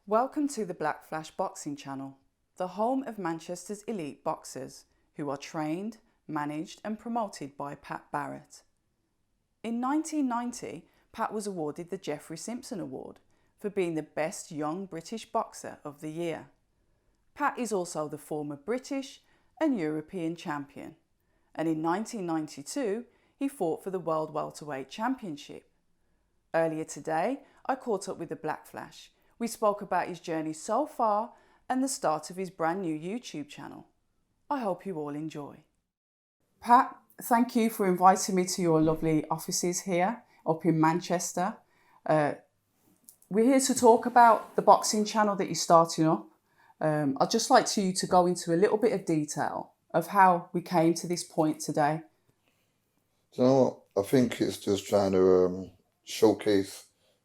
Welcome to the Black Flash Boxing Channel, the home of Manchester's elite boxers who are trained, managed and promoted by Pat Barrett. In 1990, Pat was awarded the Geoffrey Simpson Award for being the best young British boxer of the year. Pat is also the former British and European champion, and in 1992 he fought for the World Welterweight Championship. Earlier today, I caught up with the Black Flash. We spoke about his journey so far and the start of his brand new YouTube channel. I hope you all enjoy. Pat, thank you for inviting me to your lovely offices here up in Manchester. We're here to talk about the boxing channel that you're starting up. I'd just like you to go into a little bit of detail of how we came to this point today. Do you know what? I think it's just trying to showcase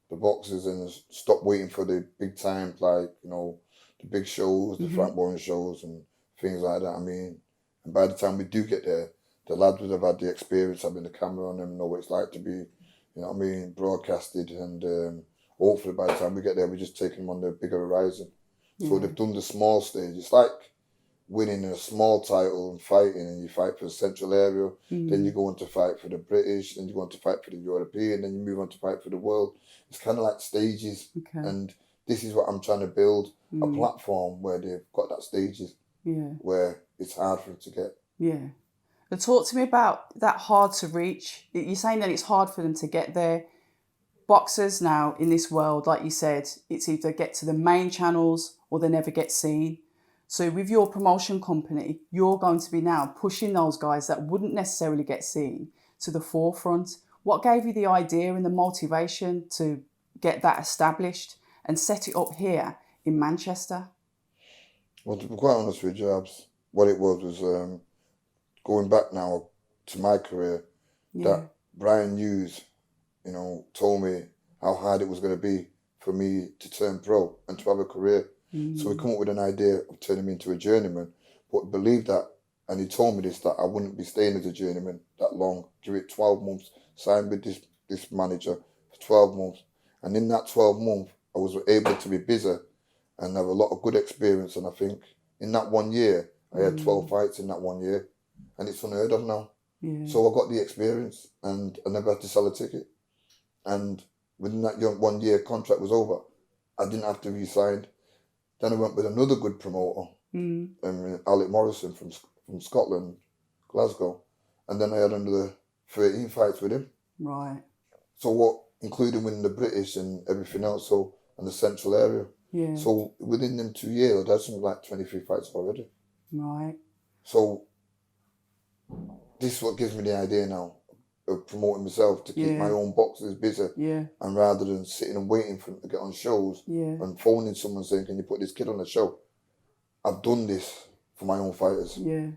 the boxers and stop waiting for the big times, like, the big shows, the Frank Warren shows and things like that. I mean, and by the time we do get there, the lads would have had the experience having the camera on them, know what it's like to be, broadcasted, and hopefully by the time we get there, we're just taking them on the bigger horizon. So they've done the small stage. It's like winning a small title and fighting, and you fight for the central area, then you go on to fight for the British, then you go on to fight for the European, then you move on to fight for the world. It's kind of like stages, and this is what I'm trying to build, a platform where they've got that stages, where it's hard for them to get. Yeah. And talk to me about that hard to reach. You're saying that it's hard for them to get there. Boxers now in this world, like you said, it's either get to the main channels or they never get seen. So with your promotion company, you're going to be now pushing those guys that wouldn't necessarily get seen to the forefront. What gave you the idea and the motivation to get that established and set it up here in Manchester? Well, to be quite honest with you, Abs, what it was going back now to my career, that Brian Hughes, told me how hard it was going to be for me to turn pro and to have a career. So we come up with an idea of turning me into a journeyman, but believe that, and he told me this, that I wouldn't be staying as a journeyman that long. Give it 12 months, sign with this manager for 12 months. And in that 12 months, I was able to be busy and have a lot of good experience. And I think in that 1 year, I had 12 fights in that 1 year, and it's unheard of now. So I got the experience, and I never had to sell a ticket. And within that 1 year contract was over, I didn't have to re-sign. Then I went with another good promoter, Alec Morrison from Scotland, Glasgow. And then I had another 13 fights with him. Right. So what, including winning the British and everything else, so, and the central area. Yeah. So within them 2 years, I had something like 23 fights already. Right. So this is what gives me the idea now of promoting myself, to keep my own boxers busy. Yeah. And rather than sitting and waiting for them to get on shows and phoning someone saying, can you put this kid on a show? I've done this for my own fighters. Yeah.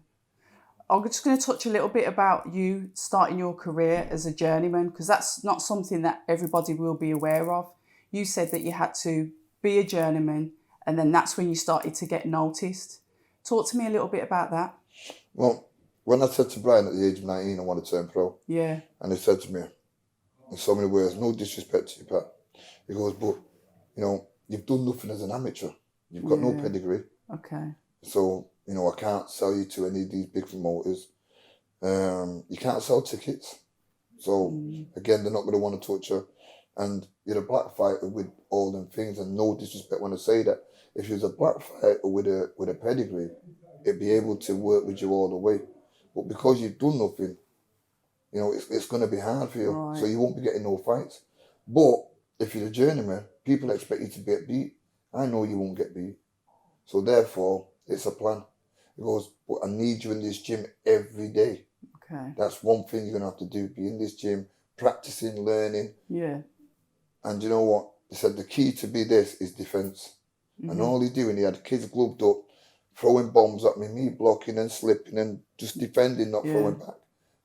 I'm just going to touch a little bit about you starting your career as a journeyman, because that's not something that everybody will be aware of. You said that you had to be a journeyman, and then that's when you started to get noticed. Talk to me a little bit about that. Well, when I said to Brian at the age of 19, I want to turn pro. Yeah. And he said to me, in so many words, no disrespect to you, Pat. He goes, but, you've done nothing as an amateur. You've got no pedigree. Okay. So, I can't sell you to any of these big promoters. You can't sell tickets. So, again, they're not going to want to touch you. And you're a black fighter with all them things, and no disrespect when I say that. If you're a black fighter with a pedigree, it'd be able to work with you all the way. But because you've done nothing, it's going to be hard for you. Right. So you won't be getting no fights. But if you're a journeyman, people expect you to get beat. I know you won't get beat. So therefore, it's a plan. He goes, but I need you in this gym every day. Okay. That's one thing you're going to have to do. Be in this gym, practicing, learning. Yeah. And you know what? He said the key to be this is defence. And all he's doing, he had kids gloved up, throwing bombs at me blocking and slipping and just defending, not throwing back.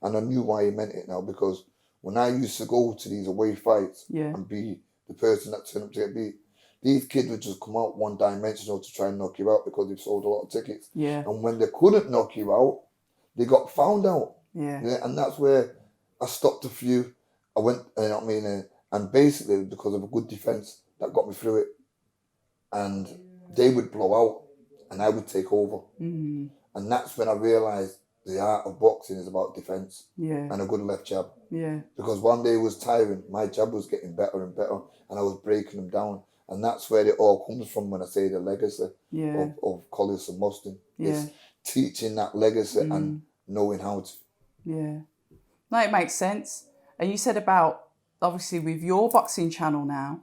And I knew why he meant it now, because when I used to go to these away fights and be the person that turned up to get beat, these kids would just come out one-dimensional to try and knock you out because they've sold a lot of tickets. Yeah. And when they couldn't knock you out, they got found out. Yeah. And that's where I stopped a few. I went, and basically because of a good defence, that got me through it. and they would blow out and I would take over. Mm. And that's when I realised the art of boxing is about defence Yeah. and a good left jab. Yeah. Because one day it was tiring, my jab was getting better and better, and I was breaking them down. And that's where it all comes from when I say the legacy Yeah. of Collis and Mostyn. Yeah. It's teaching that legacy and knowing how to. Yeah. No, it makes sense. And you said about, obviously, with your boxing channel now,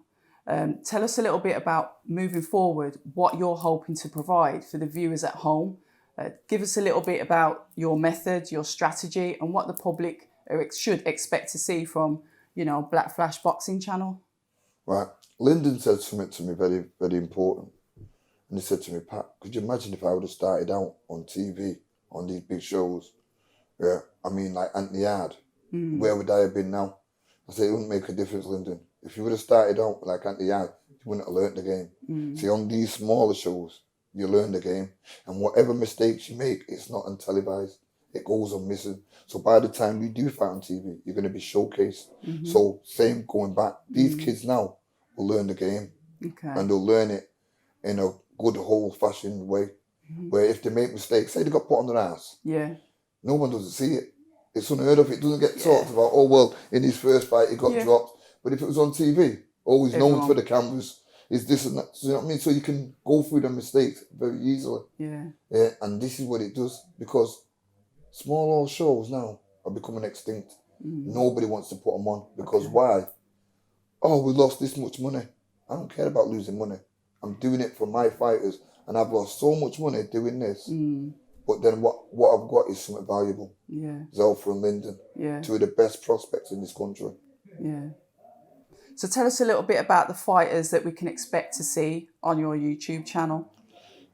tell us a little bit about moving forward, what you're hoping to provide for the viewers at home. Give us a little bit about your method, your strategy, and what the public should expect to see from, Black Flash Boxing Channel. Right. Lyndon said something to me very, very important. And he said to me, Pat, could you imagine if I would have started out on TV, on these big shows? Yeah, I mean, like Anthony Yard. Where would I have been now? I said, it wouldn't make a difference, Lyndon. If you would have started out like Anthony Yard, you wouldn't have learnt the game. See, on these smaller shows, you learn the game. And whatever mistakes you make, it's not untelevised. It goes unmissing. So by the time you do fight on TV, you're going to be showcased. So same going back. These kids now will learn the game. Okay. And they'll learn it in a good, whole-fashioned way. Where if they make mistakes, say they got put on their ass. Yeah. No one doesn't see it. It's unheard of. It doesn't get talked about. Oh, well, in his first fight, he got dropped. But if it was on TV, oh, he's known for the cameras. Is this and that. So, you know what I mean? So you can go through the mistakes very easily. Yeah. Yeah. And this is what it does. Because small old shows now are becoming extinct. Nobody wants to put them on. Because why? Oh, we lost this much money. I don't care about losing money. I'm doing it for my fighters. And I've lost so much money doing this. But then what I've got is something valuable. Yeah. Zelfa and Lyndon. Yeah. Two of the best prospects in this country. Yeah. So tell us a little bit about the fighters that we can expect to see on your YouTube channel.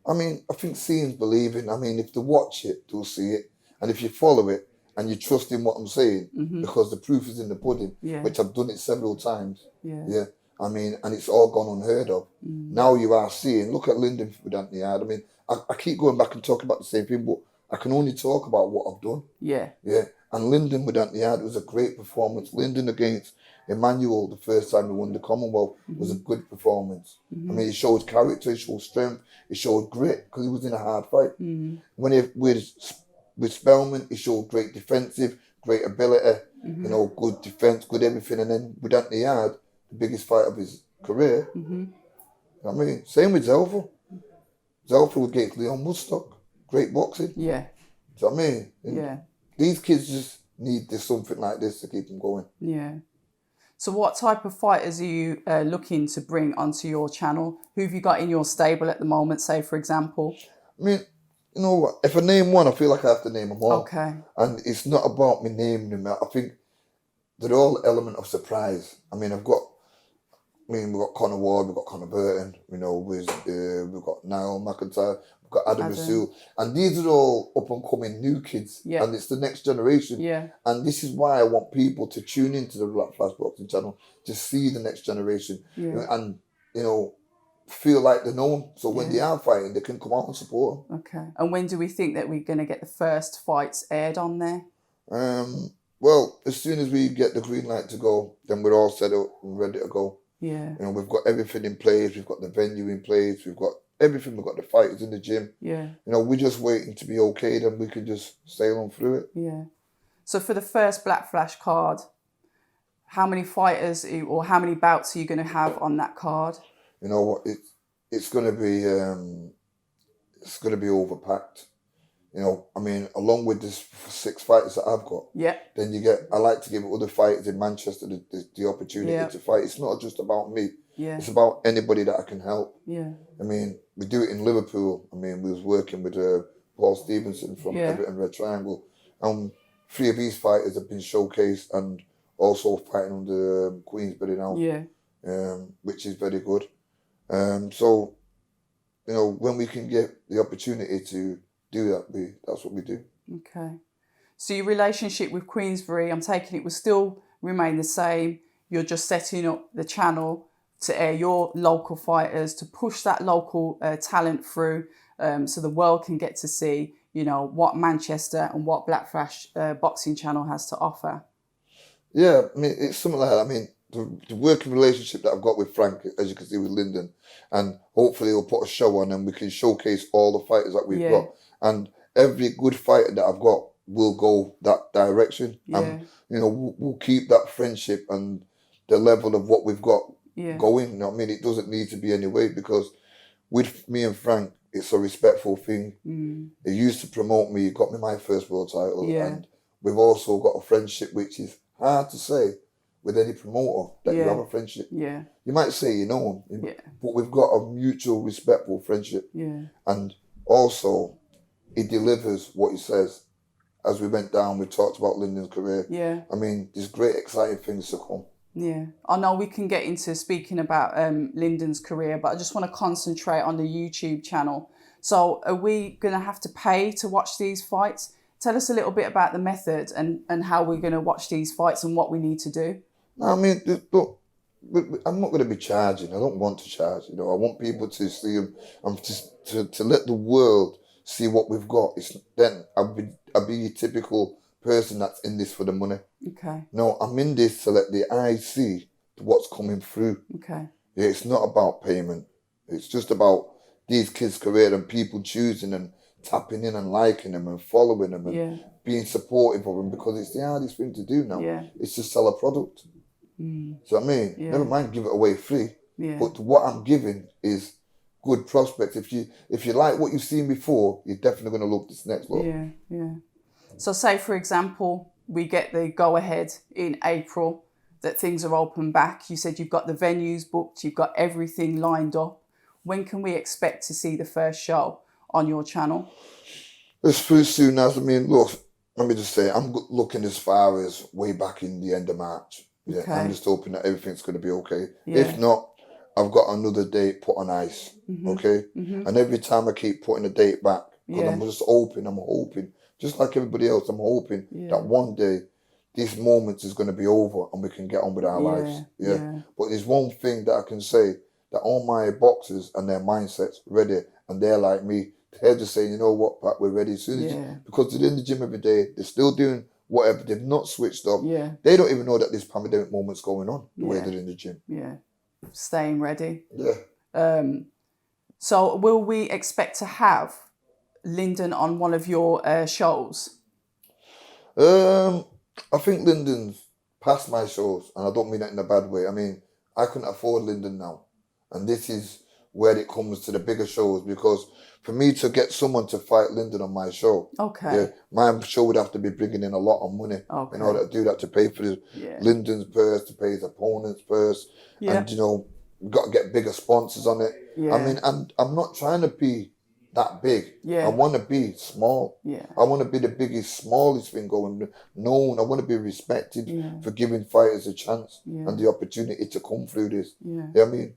I mean, I think seeing's believing. I mean, if they watch it, they'll see it. And if you follow it and you trust in what I'm saying, because the proof is in the pudding, which I've done it several times. Yeah. I mean, and it's all gone unheard of. Now you are seeing, look at Lyndon with Anthony Yard. I mean, I keep going back and talking about the same thing, but I can only talk about what I've done. Yeah. Yeah. And Lyndon with Anthony Yard, it was a great performance. Lyndon against Emmanuel, the first time he won the Commonwealth, was a good performance. I mean, it showed character, it showed strength, it showed grit, because he was in a hard fight. When he, with Spellman, it showed great defensive, great ability, good defence, good everything. And then with Anthony Yard, the biggest fight of his career, you know what I mean? Same with Zelfa. Zelfa would get Leon Woodstock. Great boxing. Yeah. Do you know what I mean? Yeah. These kids just need something like this to keep them going. Yeah. So what type of fighters are you looking to bring onto your channel? Who have you got in your stable at the moment, say, for example? I mean, you know what? If I name one, I feel like I have to name them all. Okay. And it's not about me naming them. I think they're all element of surprise. I mean, we've got Conor Ward, we've got Conor Burton, we've got Niall McIntyre, we've got Adam Rasul. And these are all up-and-coming new kids. Yeah. And it's the next generation. Yeah. And this is why I want people to tune into the Black Flash Boxing channel to see the next generation. Yeah. And, feel like they know them. So when they are fighting, they can come out and support them. Okay. And when do we think that we're going to get the first fights aired on there? Well, as soon as we get the green light to go, then we're all set up and ready to go. Yeah. We've got everything in place. We've got the venue in place. We've got everything. We've got the fighters in the gym. Yeah. We're just waiting to be okay. Then we can just sail on through it. Yeah. So for the first Black Flash card, how many fighters or how many bouts are you going to have on that card? You know what? It's going to be overpacked. I mean, along with this 6 fighters that I've got, then I like to give other fighters in Manchester the opportunity to fight. It's not just about me. Yeah. It's about anybody that I can help. Yeah. I mean, we do it in Liverpool. I mean, we was working with Paul Stevenson from Everton Red Triangle. 3 of these fighters have been showcased and also fighting under Queensberry now. Yeah. Which is very good. So, when we can get the opportunity to do that, that's what we do. Okay. So your relationship with Queensberry, I'm taking it will still remain the same. You're just setting up the channel to air your local fighters, to push that local talent through, so the world can get to see, what Manchester and what Black Flash Boxing Channel has to offer. Yeah, I mean, it's something like that. I mean, the working relationship that I've got with Frank, as you can see with Lyndon, and hopefully he'll put a show on and we can showcase all the fighters that we've got. And every good fighter that I've got will go that direction. And, we'll keep that friendship and the level of what we've got going. You know what I mean? It doesn't need to be any way, because with me and Frank, it's a respectful thing. He used to promote me, got me my first world title, and we've also got a friendship which is hard to say with any promoter, that you have a friendship. You might say you know him, but we've got a mutual, respectful friendship. And also, he delivers what he says. As we went down, we talked about Lyndon's career. I mean, there's great, exciting things to come. I know we can get into speaking about Lyndon's career, but I just want to concentrate on the YouTube channel. So are we going to have to pay to watch these fights? Tell us a little bit about the method and how we're going to watch these fights and what we need to do. I mean, look, I'm not going to be charging. I don't want to charge. I want people to see them and to let the world see what we've got. Then I'll be your typical person that's in this for the money. No, I'm in this to let the eyes see what's coming through. It's not about payment. It's just about these kids' career and people choosing and tapping in and liking them and following them and being supportive of them, because it's the hardest thing to do now. It's to sell a product. So I mean, never mind give it away free, but what I'm giving is good prospects. If you like what you've seen before, you're definitely going to look this next lot. So say, for example, we get the go-ahead in April that things are open back. You said you've got the venues booked, you've got everything lined up. When can we expect to see the first show on your channel? As soon as, look, let me just say, I'm looking as far as way back in the end of March. I'm just hoping that everything's going to be okay. If not, I've got another date put on ice, And every time I keep putting a date back, because I'm just hoping, just like everybody else, I'm hoping that one day this moment is going to be over and we can get on with our lives. But there's one thing that I can say, that all my boxers and their mindsets ready, and they're like me. They're just saying, you know what, Pat, we're ready. As soon as because they're in the gym every day, they're still doing whatever. They've not switched up. They don't even know that this pandemic moment's going on, the way they're in the gym. Staying ready. So will we expect to have Lyndon on one of your shows? I think Lyndon's past my shows, and I don't mean that in a bad way. I mean, I couldn't afford Lyndon now. And this is where it comes to the bigger shows, because for me to get someone to fight Lyndon on my show, my show would have to be bringing in a lot of money in order to do that, to pay for Lyndon's purse, to pay his opponent's purse, and we've got to get bigger sponsors on it. I mean, and I'm not trying to be that big. I want to be small. I want to be the biggest, smallest thing going, known. I want to be respected for giving fighters a chance and the opportunity to come through this. I mean,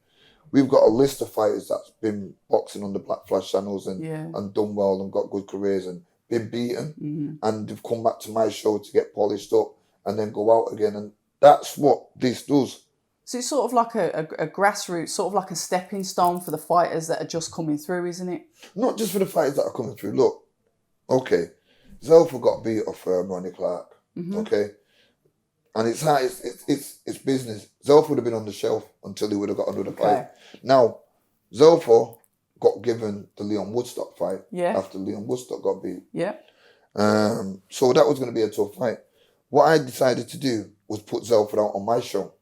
we've got a list of fighters that's been boxing on the Black Flash channels and done well and got good careers and been beaten, and they've come back to my show to get polished up and then go out again. And that's what this does. So it's sort of like a grassroots, sort of like a stepping stone for the fighters that are just coming through, isn't it? Not just for the fighters that are coming through. Look, okay, Zelfa got beat off Ronnie Clark, okay? And it's business. Zelfa would have been on the shelf until he would have got another fight. Now, Zelfa got given the Leon Woodstock fight after Leon Woodstock got beat. So that was going to be a tough fight. What I decided to do was put Zelfa out on my show.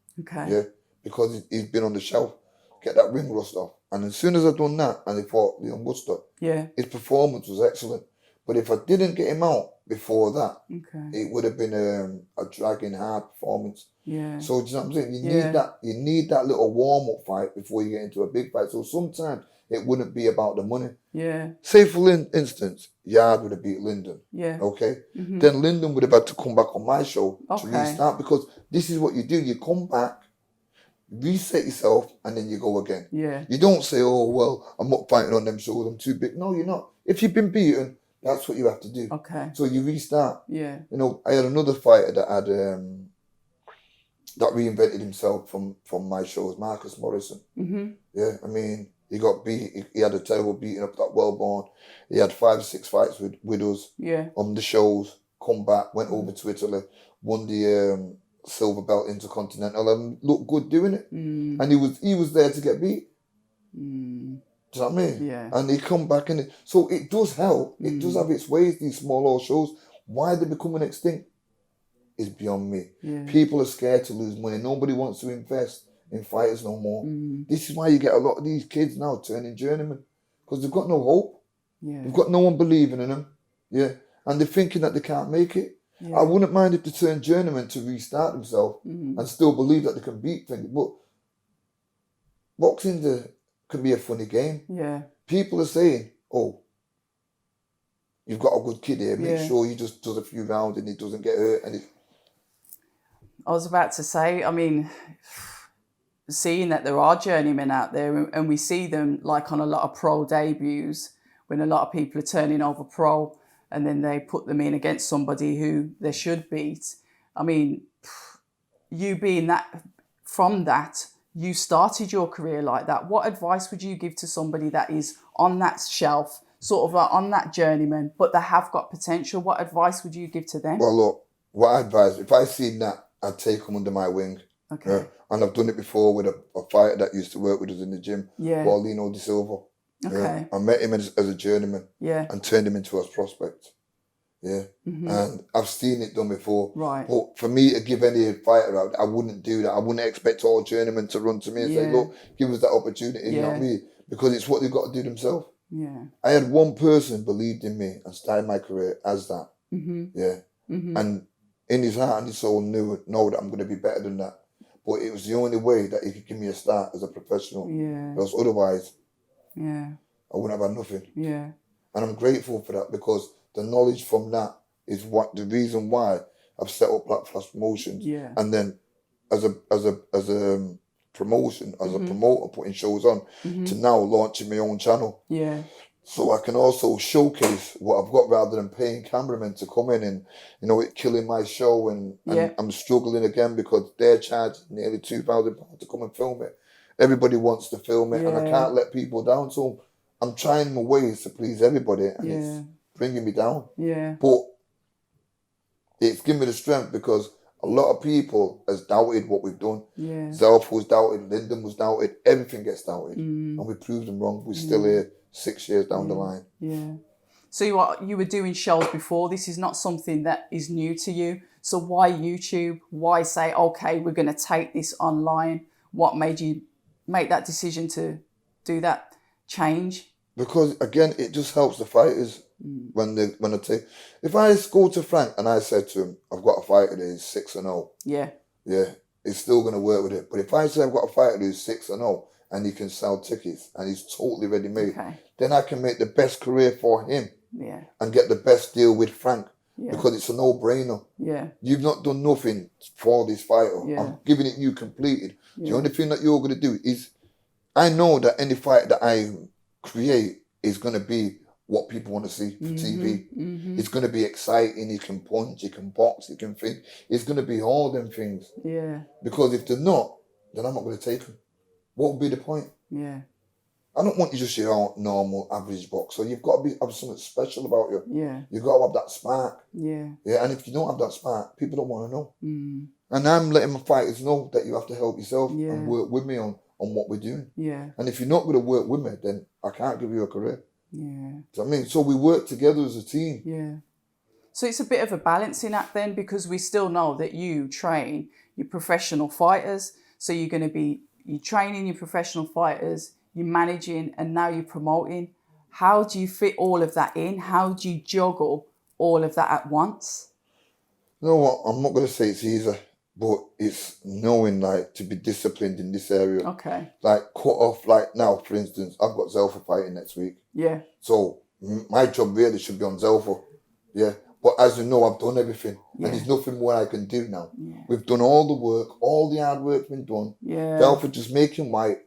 Because he's been on the shelf, get that ring rust off. And as soon as I done that and he fought Leon Woodstock, his performance was excellent. But if I didn't get him out before that, it would have been a dragging hard performance. So do you know what I'm saying? You need that little warm-up fight before you get into a big fight. So sometimes it wouldn't be about the money. Say for instance, Yard would have beat Lyndon. Then Lyndon would have had to come back on my show to restart, because this is what you do. You come back, reset yourself, and then you go again. You don't say, oh, well, I'm not fighting on them shows, I'm too big. No, you're not. If you've been beaten, that's what you have to do. So you restart. You know, I had another fighter that had that reinvented himself from my shows, Marcus Morrison. I mean, he got beat. He had a terrible beating up that Wellborn. He had 5 or 6 fights with us on the shows. Come back, went over to Italy, won the silver belt intercontinental and looked good doing it. And he was there to get beat. Do you know what I mean? Yeah. And he come back and so it does help. It does have its ways, these small old shows. Why they're becoming extinct is beyond me. Yeah. People are scared to lose money. Nobody wants to invest in fighters no more. This is why you get a lot of these kids now turning journeyman, because they've got no hope. Yeah. They've got no one believing in them. Yeah. And they're thinking that they can't make it. Yeah. I wouldn't mind if they turn journeyman to restart themselves and still believe that they can beat things. But boxing can be a funny game. Yeah. People are saying, oh, you've got a good kid here. Make sure he just does a few rounds and he doesn't get hurt. And I was about to say, I mean, seeing that there are journeymen out there and we see them like on a lot of pro debuts when a lot of people are turning over pro and then they put them in against somebody who they should beat. I mean, you being that, from that, you started your career like that. What advice would you give to somebody that is on that shelf, sort of on that journeyman, but they have got potential? What advice would you give to them? Well, look, what I advise, if I see that, I'd take them under my wing. Okay. And I've done it before with a fighter that used to work with us in the gym, Paulino De Silva. Okay. I met him as a journeyman and turned him into a prospect. Yeah. And I've seen it done before. Right. But for me to give any fighter out, I wouldn't do that. I wouldn't expect all journeymen to run to me and say, look, give us that opportunity, you know what I mean? Because it's what they've got to do themselves. Yeah. I had one person believed in me and started my career as that. Yeah. And in his heart and his soul know that I'm going to be better than that. But it was the only way that he could give me a start as a professional. Yeah. Because otherwise, I wouldn't have had nothing. Yeah. And I'm grateful for that because the knowledge from that is what the reason why I've set up Black Flash Promotions. Yeah. And then as a promotion, as a promoter putting shows on, to now launching my own channel. Yeah. So I can also showcase what I've got rather than paying cameramen to come in and, you know, it killing my show and I'm struggling again because they're charging nearly £2,000 to come and film it. Everybody wants to film it and I can't let people down. So I'm trying my ways to please everybody and it's bringing me down. Yeah. But it's given me the strength because a lot of people has doubted what we've done. Yeah. Zelf was doubted, Lyndon was doubted, everything gets doubted. And we proved them wrong. We're still here 6 years down the line. Yeah. So you were doing shows before. This is not something that is new to you. So why YouTube? Why say, okay, we're going to take this online? What made you make that decision to do that change? Because again, it just helps the fighters when I take. If I go to Frank and I said to him, I've got a fighter that is 6-0. Yeah, he's still going to work with it. But if I say I've got a fighter who's 6-0 and he can sell tickets and he's totally ready made, then I can make the best career for him. Yeah. And get the best deal with Frank. Yeah. Because it's a no-brainer. Yeah. You've not done nothing for this fighter. Yeah. I'm giving it you completed. Yeah. The only thing that you're going to do is, I know that any fight that I create is going to be what people want to see for TV. It's going to be exciting. You can punch, you can box, you can think. It's going to be all them things. Yeah. Because if they're not, then I'm not going to take them. What would be the point? Yeah. I don't want you just your normal average boxer. You've got to have something special about you. Yeah. You've got to have that spark. Yeah. Yeah. And if you don't have that spark, people don't want to know. And I'm letting my fighters know that you have to help yourself and work with me on what we're doing. Yeah. And if you're not going to work with me, then I can't give you a career. Yeah. Do you know what I mean? So we work together as a team. Yeah. So it's a bit of a balancing act then, because we still know that you train your professional fighters. So you're training your professional fighters, you're managing, and now you're promoting. How do you fit all of that in? How do you juggle all of that at once? You know what? I'm not going to say it's easy, but it's knowing, like, to be disciplined in this area. Okay. Like, cut off, like, now, for instance, I've got Zelfa fighting next week. Yeah. So my job really should be on Zelfa. Yeah. But as you know, I've done everything. Yeah. And there's nothing more I can do now. Yeah. We've done all the work. All the hard work's been done. Yeah. Zelfa just making weight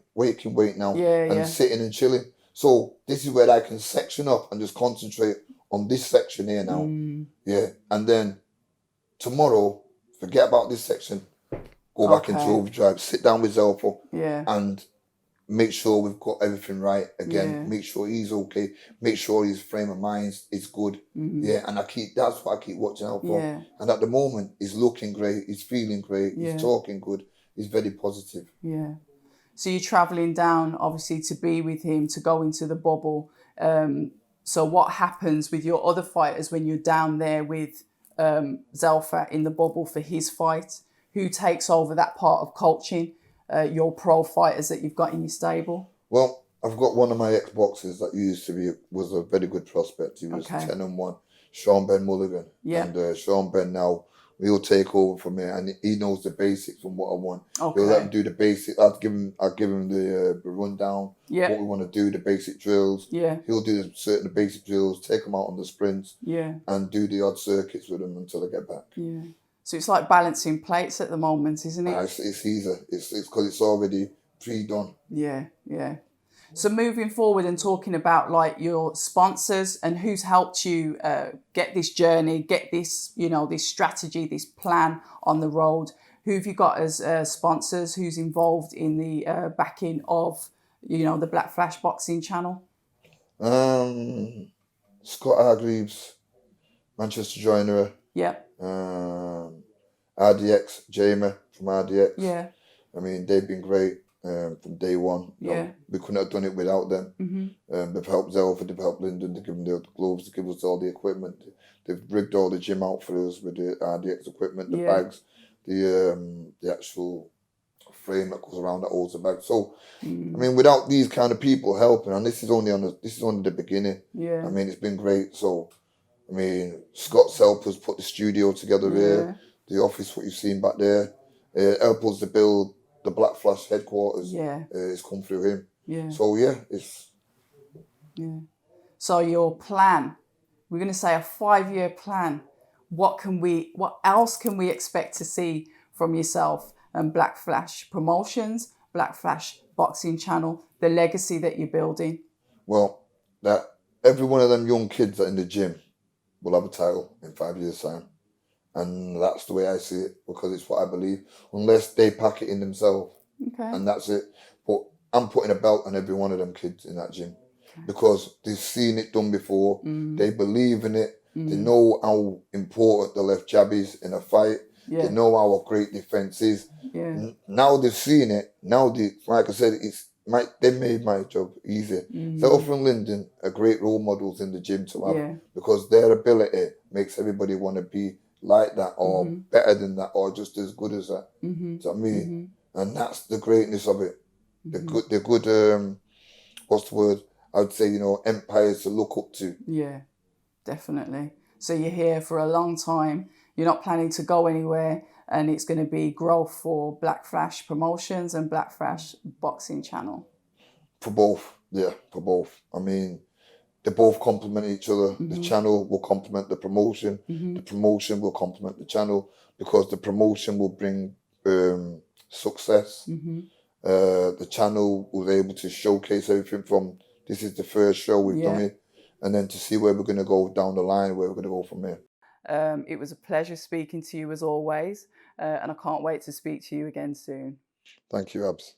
now. Yeah, and sitting and chilling. So this is where I can section up and just concentrate on this section here now. Yeah. And then tomorrow, forget about this section. Go back into overdrive. Sit down with Zelfa. Yeah. And make sure we've got everything right again. Yeah. Make sure he's okay. Make sure his frame of mind is good. Yeah, and that's what I keep watching out for. Yeah. And at the moment, he's looking great. He's feeling great. Yeah. He's talking good. He's very positive. Yeah. So you're travelling down, obviously, to be with him, to go into the bubble. So what happens with your other fighters when you're down there with Zelfa in the bubble for his fight? Who takes over that part of coaching your pro fighters that you've got in your stable? Well, I've got one of my ex-boxers that was a very good prospect. He was 10-1, Sean Ben Mulligan. Yeah. And Sean Ben now, he'll take over from me, and he knows the basics from what I want. Okay. He'll let him do the basics. I'll give him the rundown, Yeah. what we want to do, the basic drills. Yeah. He'll do the basic drills, take them out on the sprints, Yeah. and do the odd circuits with them until I get back. Yeah. So it's like balancing plates at the moment, isn't it? It's easy. It's because it's already pre-done. Yeah, yeah. So moving forward and talking about like your sponsors and who's helped you get this journey, get this, this strategy, this plan on the road. Who have you got as sponsors? Who's involved in the backing of, the Black Flash Boxing channel? Scott Hargreaves, Manchester Joinery. Yeah. RDX, Jamie from RDX. Yeah. I mean, they've been great from day one. Yeah. We couldn't have done it without them. They've helped Zelfa, they've helped Lyndon, they've given the gloves, they've given us all the equipment. They've rigged all the gym out for us with the RDX equipment, the bags, the actual frame that goes around that holds the bag. So, I mean, without these kind of people helping, and this is only the beginning. Yeah. I mean, it's been great. So, I mean, Scott Selper's put the studio together here, the office, what you've seen back there. Helped us to build the Black Flash headquarters. Yeah. It's come through him. Yeah. So, it's... Yeah. So your plan, we're going to say a 5-year plan. What else can we expect to see from yourself and Black Flash Promotions, Black Flash Boxing Channel, the legacy that you're building? Well, that every one of them young kids that are in the gym will have a title in 5 years' time. And that's the way I see it, because it's what I believe. Unless they pack it in themselves. Okay. And that's it. But I'm putting a belt on every one of them kids in that gym. Because they've seen it done before. They believe in it. They know how important the left jab is in a fight. They know how great defense is. Now they've seen it. Now like I said, they made my job easier. Zelfa and Lyndon are great role models in the gym to have, because their ability makes everybody want to be like that, or better than that, or just as good as that. Do you know what I mean? And that's the greatness of it. The good. What's the word? I would say, empires to look up to. Yeah, definitely. So you're here for a long time. You're not planning to go anywhere, and it's going to be growth for Black Flash Promotions and Black Flash Boxing Channel. For both, yeah, for both. I mean, they both complement each other. The channel will complement the promotion. The promotion will complement the channel, because the promotion will bring success. The channel was able to showcase everything from, this is the first show we've done it, and then to see where we're going to go down the line, where we're going to go from here. It was a pleasure speaking to you as always, and I can't wait to speak to you again soon. Thank you, Abs.